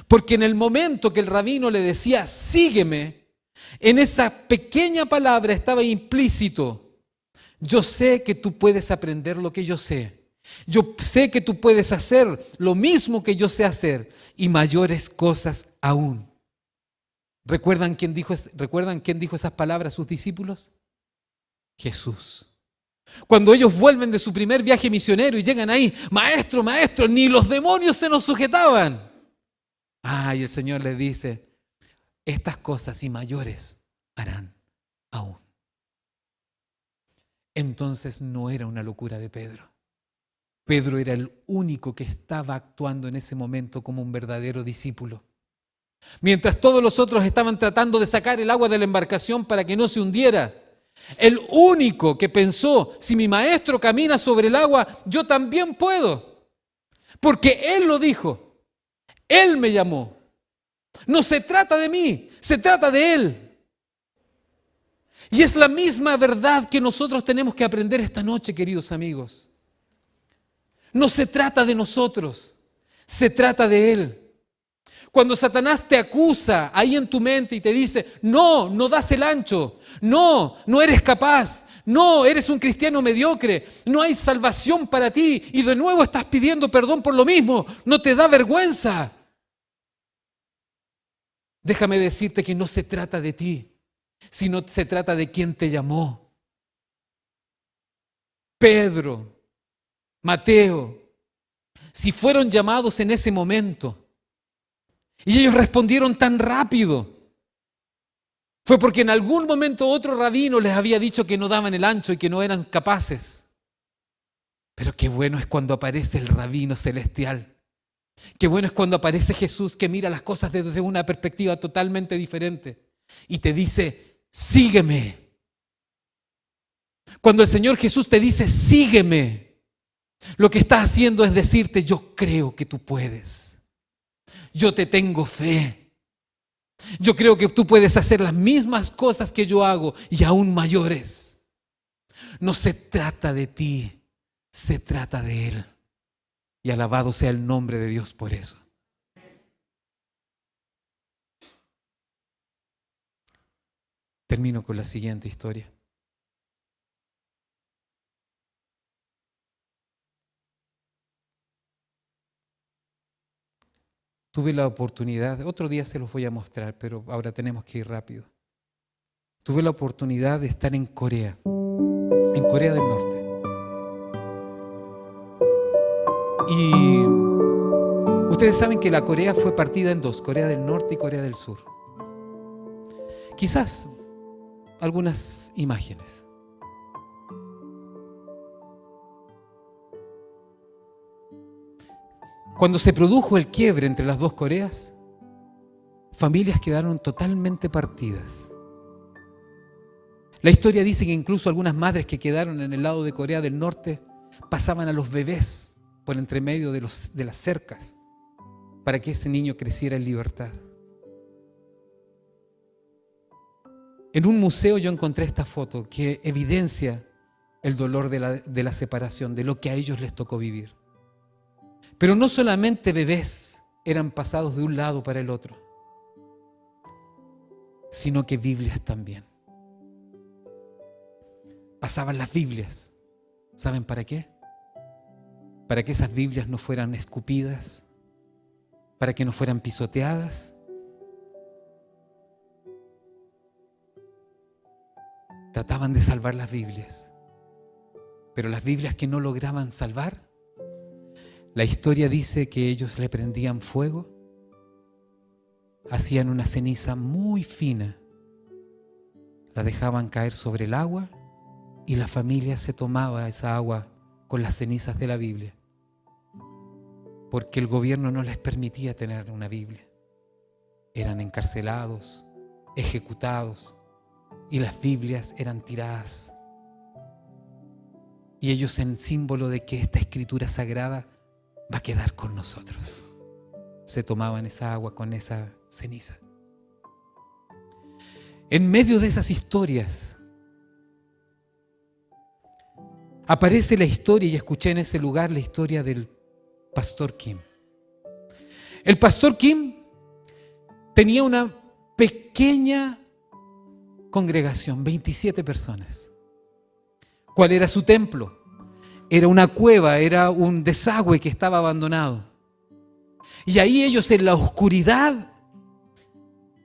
Porque en el momento que el rabino le decía, sígueme, en esa pequeña palabra estaba implícito: yo sé que tú puedes aprender lo que yo sé. Yo sé que tú puedes hacer lo mismo que yo sé hacer y mayores cosas aún. ¿Recuerdan quién dijo esas palabras a sus discípulos? Jesús. Cuando ellos vuelven de su primer viaje misionero y llegan ahí, maestro, maestro, ni los demonios se nos sujetaban. Y el Señor les dice: estas cosas y mayores harán aún. Entonces no era una locura de Pedro. Pedro era el único que estaba actuando en ese momento como un verdadero discípulo. Mientras todos los otros estaban tratando de sacar el agua de la embarcación para que no se hundiera, el único que pensó: si mi maestro camina sobre el agua, yo también puedo. Porque Él lo dijo. Él me llamó. No se trata de mí, se trata de Él. Y es la misma verdad que nosotros tenemos que aprender esta noche, queridos amigos. No se trata de nosotros, se trata de Él. Cuando Satanás te acusa ahí en tu mente y te dice: no, no das el ancho, no, no eres capaz, no, eres un cristiano mediocre, no hay salvación para ti, y de nuevo estás pidiendo perdón por lo mismo, ¿no te da vergüenza? Déjame decirte que no se trata de ti, sino se trata de quien te llamó. Pedro, Mateo, si fueron llamados en ese momento y ellos respondieron tan rápido, fue porque en algún momento otro rabino les había dicho que no daban el ancho y que no eran capaces. Pero qué bueno es cuando aparece el rabino celestial. Qué bueno es cuando aparece Jesús, que mira las cosas desde una perspectiva totalmente diferente y te dice: sígueme. Cuando el Señor Jesús te dice: sígueme, lo que está haciendo es decirte: yo creo que tú puedes. Yo te tengo fe. Yo creo que tú puedes hacer las mismas cosas que yo hago y aún mayores. No se trata de ti, se trata de Él. Y alabado sea el nombre de Dios por eso. Termino con la siguiente historia. Tuve la oportunidad, otro día se los voy a mostrar, pero ahora tenemos que ir rápido. Tuve la oportunidad de estar en Corea del Norte. Y ustedes saben que la Corea fue partida en dos: Corea del Norte y Corea del Sur. Quizás algunas imágenes. Cuando se produjo el quiebre entre las dos Coreas, familias quedaron totalmente partidas. La historia dice que incluso algunas madres que quedaron en el lado de Corea del Norte pasaban a los bebés por entre medio de las cercas para que ese niño creciera en libertad. En un museo yo encontré esta foto que evidencia el dolor de la separación, de lo que a ellos les tocó vivir. Pero no solamente bebés eran pasados de un lado para el otro, sino que Biblias también. Pasaban las Biblias. ¿Saben para qué? Para que esas Biblias no fueran escupidas, para que no fueran pisoteadas. Trataban de salvar las Biblias, pero las Biblias que no lograban salvar, la historia dice que ellos le prendían fuego, hacían una ceniza muy fina, la dejaban caer sobre el agua y la familia se tomaba esa agua con las cenizas de la Biblia, porque el gobierno no les permitía tener una Biblia. Eran encarcelados, ejecutados, y las Biblias eran tiradas. Y ellos, en símbolo de que esta escritura sagrada va a quedar con nosotros, se tomaban esa agua con esa ceniza. En medio de esas historias aparece la historia, y escuché en ese lugar la historia del pastor Kim. El pastor Kim tenía una pequeña congregación, 27 personas. ¿Cuál era su templo? Era una cueva, era un desagüe que estaba abandonado. Y ahí ellos en la oscuridad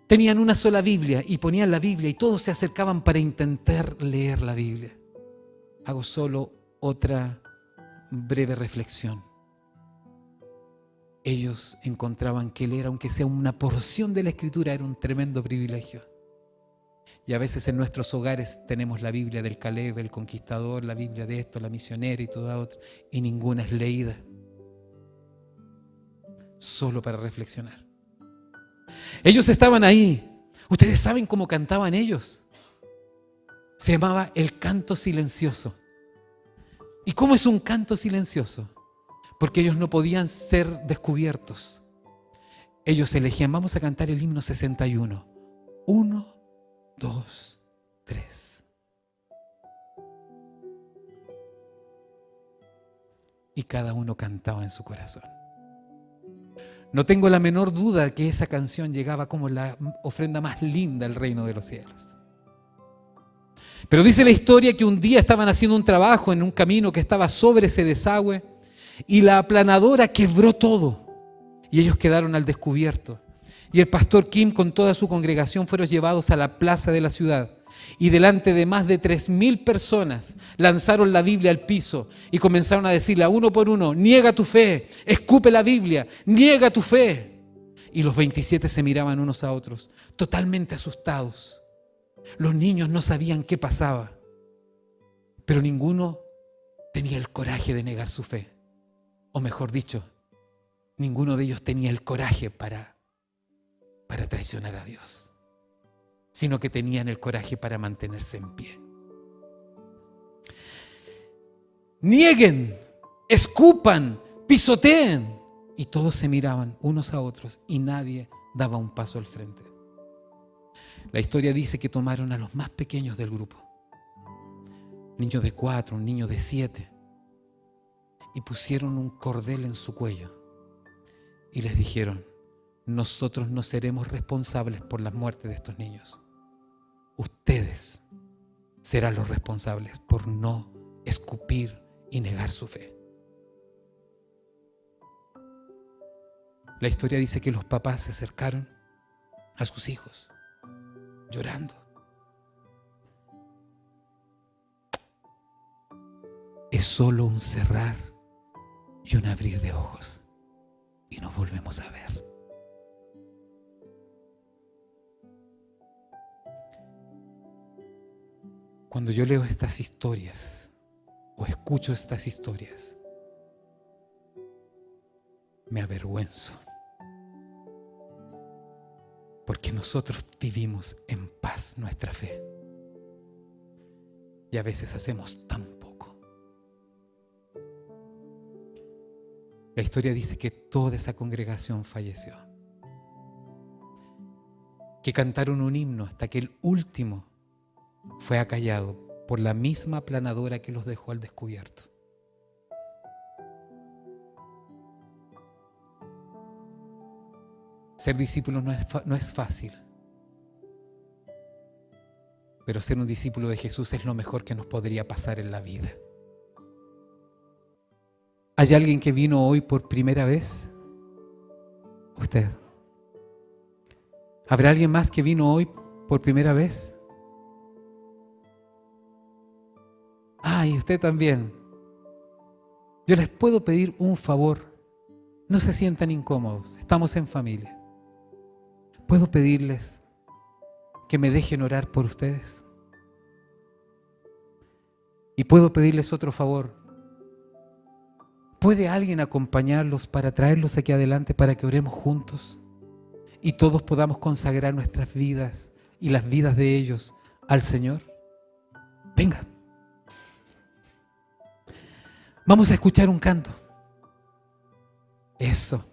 tenían una sola Biblia y ponían la Biblia y todos se acercaban para intentar leer la Biblia. Hago solo otra breve reflexión. Ellos encontraban que leer, aunque sea una porción de la Escritura, era un tremendo privilegio. Y a veces en nuestros hogares tenemos la Biblia del Caleb, el conquistador, la Biblia de esto, la misionera y toda otra, y ninguna es leída. Solo para reflexionar. Ellos estaban ahí. ¿Ustedes saben cómo cantaban ellos? Se llamaba el canto silencioso. ¿Y cómo es un canto silencioso? Porque ellos no podían ser descubiertos. Ellos elegían, vamos a cantar el himno 61. 1, 2, 3. Y cada uno cantaba en su corazón. No tengo la menor duda que esa canción llegaba como la ofrenda más linda al reino de los cielos. Pero dice la historia que un día estaban haciendo un trabajo en un camino que estaba sobre ese desagüe y la aplanadora quebró todo y ellos quedaron al descubierto. Y el pastor Kim con toda su congregación fueron llevados a la plaza de la ciudad y delante de más de 3,000 personas lanzaron la Biblia al piso y comenzaron a decirle a uno por uno: niega tu fe, escupe la Biblia, niega tu fe. Y los 27 se miraban unos a otros, totalmente asustados. Los niños no sabían qué pasaba, pero ninguno tenía el coraje de negar su fe. O mejor dicho, ninguno de ellos tenía el coraje para traicionar a Dios, sino que tenían el coraje para mantenerse en pie. Nieguen, escupan, pisoteen. Y todos se miraban unos a otros y nadie daba un paso al frente. La historia dice que tomaron a los más pequeños del grupo, un niño de 4, un niño de 7, y pusieron un cordel en su cuello y les dijeron: nosotros no seremos responsables por la muerte de estos niños. Ustedes serán los responsables por no escupir y negar su fe. La historia dice que los papás se acercaron a sus hijos llorando. Es solo un cerrar y un abrir de ojos y nos volvemos a ver. Cuando yo leo estas historias o escucho estas historias, me avergüenzo, porque nosotros vivimos en paz nuestra fe y a veces hacemos tan poco. La historia dice que toda esa congregación falleció, que cantaron un himno hasta que el último fue acallado por la misma aplanadora que los dejó al descubierto. Ser discípulo no es fácil, pero ser un discípulo de Jesús es lo mejor que nos podría pasar en la vida. ¿Hay alguien que vino hoy por primera vez? ¿Usted? ¿Habrá alguien más que vino hoy por primera vez? Y usted también. Yo les puedo pedir un favor. No se sientan incómodos. Estamos en familia. ¿Puedo pedirles que me dejen orar por ustedes? Y puedo pedirles otro favor. ¿Puede alguien acompañarlos para traerlos aquí adelante para que oremos juntos y todos podamos consagrar nuestras vidas y las vidas de ellos al Señor? Venga. Vamos a escuchar un canto. Eso.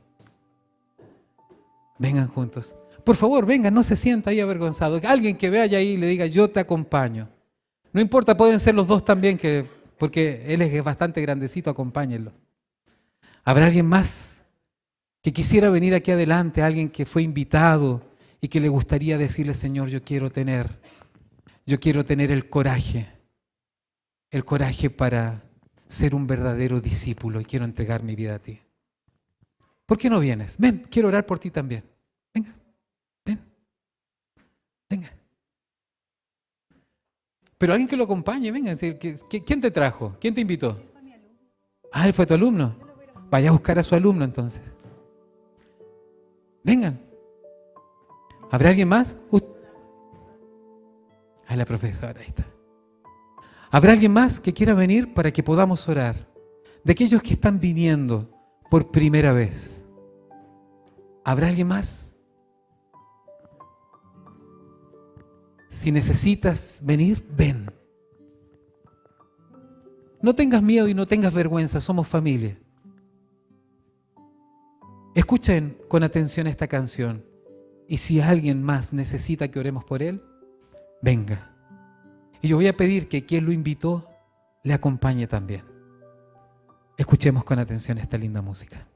Vengan juntos. Por favor, venga, no se sienta ahí avergonzado. Alguien que vaya ahí y le diga, yo te acompaño. No importa, pueden ser los dos también, porque él es bastante grandecito, acompáñenlo. ¿Habrá alguien más que quisiera venir aquí adelante, alguien que fue invitado y que le gustaría decirle, Señor, yo quiero tener el coraje para ser un verdadero discípulo y quiero entregar mi vida a ti? ¿Por qué no vienes? Ven, quiero orar por ti también. Venga, ven, venga. Pero alguien que lo acompañe, venga. ¿Quién te trajo? ¿Quién te invitó? Ah, él fue tu alumno. Vaya a buscar a su alumno entonces. Vengan. ¿Habrá alguien más? Ah, la profesora, ahí está. ¿Habrá alguien más que quiera venir para que podamos orar? De aquellos que están viniendo por primera vez. ¿Habrá alguien más? Si necesitas venir, ven. No tengas miedo y no tengas vergüenza, somos familia. Escuchen con atención esta canción. Y si alguien más necesita que oremos por él, venga. Y yo voy a pedir que quien lo invitó le acompañe también. Escuchemos con atención esta linda música.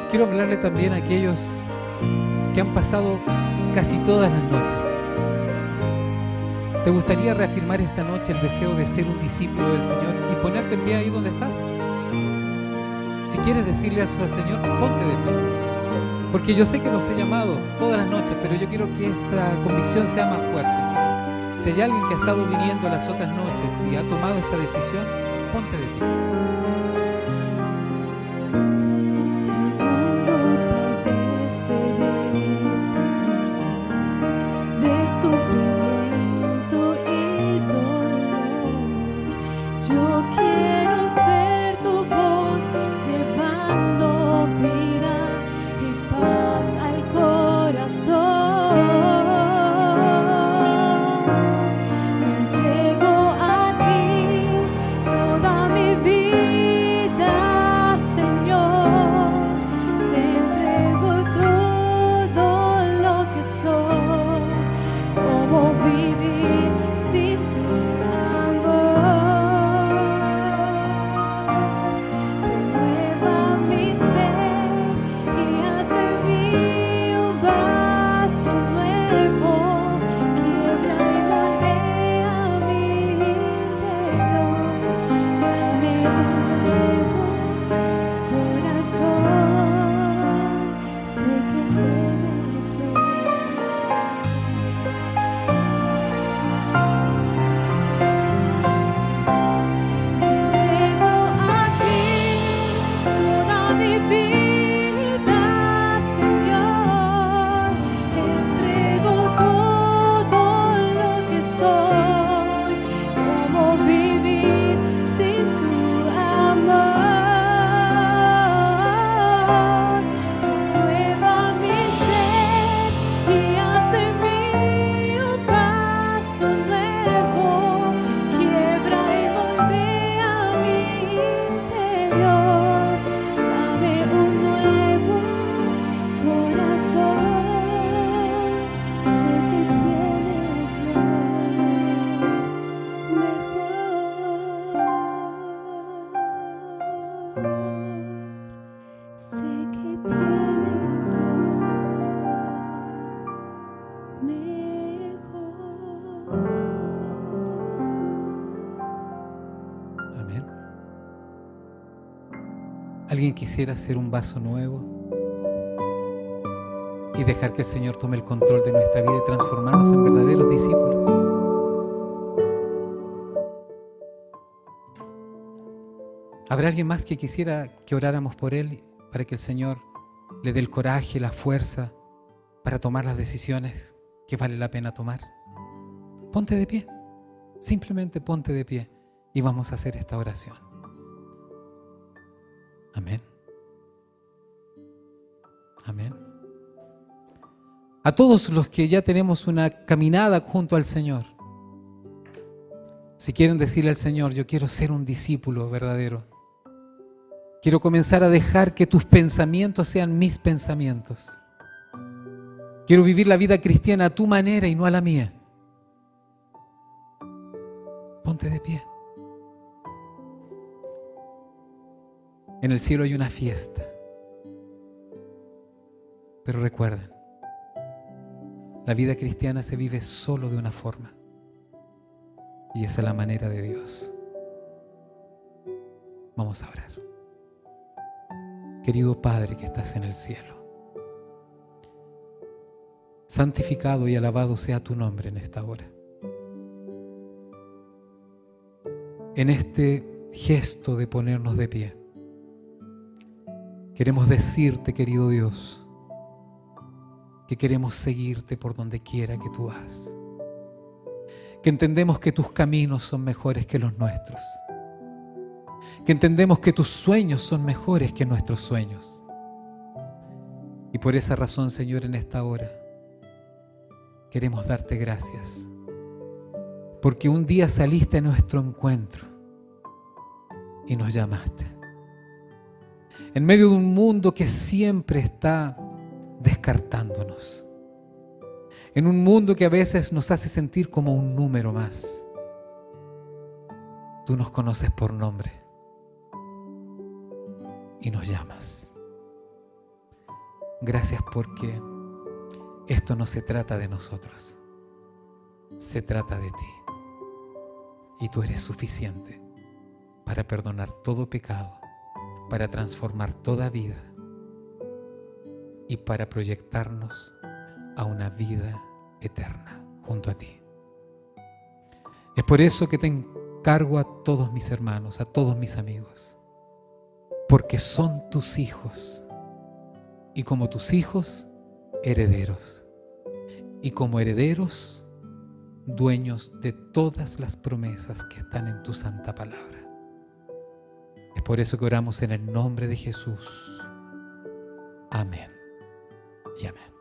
Quiero hablarle también a aquellos que han pasado casi todas las noches. ¿Te gustaría reafirmar esta noche el deseo de ser un discípulo del Señor y ponerte en pie ahí donde estás? Si quieres decirle a su Señor, ponte de pie. Porque yo sé que los he llamado todas las noches, pero yo quiero que esa convicción sea más fuerte. Si hay alguien que ha estado viniendo las otras noches y ha tomado esta decisión, ponte de pie. Me entrego a ti, toda mi vida. sé que tienes lo mejor. Amén. ¿Alguien quisiera hacer un vaso nuevo y dejar que el Señor tome el control de nuestra vida y transformarnos en verdaderos discípulos? ¿Habrá alguien más que quisiera que oráramos por él para que el Señor le dé el coraje, la fuerza para tomar las decisiones que vale la pena tomar? Ponte de pie, simplemente ponte de pie y vamos a hacer esta oración. Amén. Amén. A todos los que ya tenemos una caminada junto al Señor, si quieren decirle al Señor, yo quiero ser un discípulo verdadero, quiero comenzar a dejar que tus pensamientos sean mis pensamientos, quiero vivir la vida cristiana a tu manera y no a la mía, ponte de pie. En el cielo hay una fiesta, pero recuerden, la vida cristiana se vive solo de una forma, y esa es la manera de Dios. Vamos a orar. Querido Padre que estás en el cielo, santificado y alabado sea tu nombre en esta hora. En este gesto de ponernos de pie, queremos decirte, querido Dios, que queremos seguirte por donde quiera que tú vas, que entendemos que tus caminos son mejores que los nuestros, que entendemos que tus sueños son mejores que nuestros sueños. Y por esa razón, Señor, en esta hora queremos darte gracias, porque un día saliste a nuestro encuentro y nos llamaste. En medio de un mundo que siempre está descartándonos, en un mundo que a veces nos hace sentir como un número más, tú nos conoces por nombre y nos llamas. Gracias porque esto no se trata de nosotros, se trata de ti, y tú eres suficiente para perdonar todo pecado, para transformar toda vida y para proyectarnos a una vida eterna junto a ti. Es por eso que te encargo a todos mis hermanos, a todos mis amigos, porque son tus hijos, y como tus hijos, herederos, y como herederos, dueños de todas las promesas que están en tu santa palabra. Es por eso que oramos en el nombre de Jesús. Amén y amén.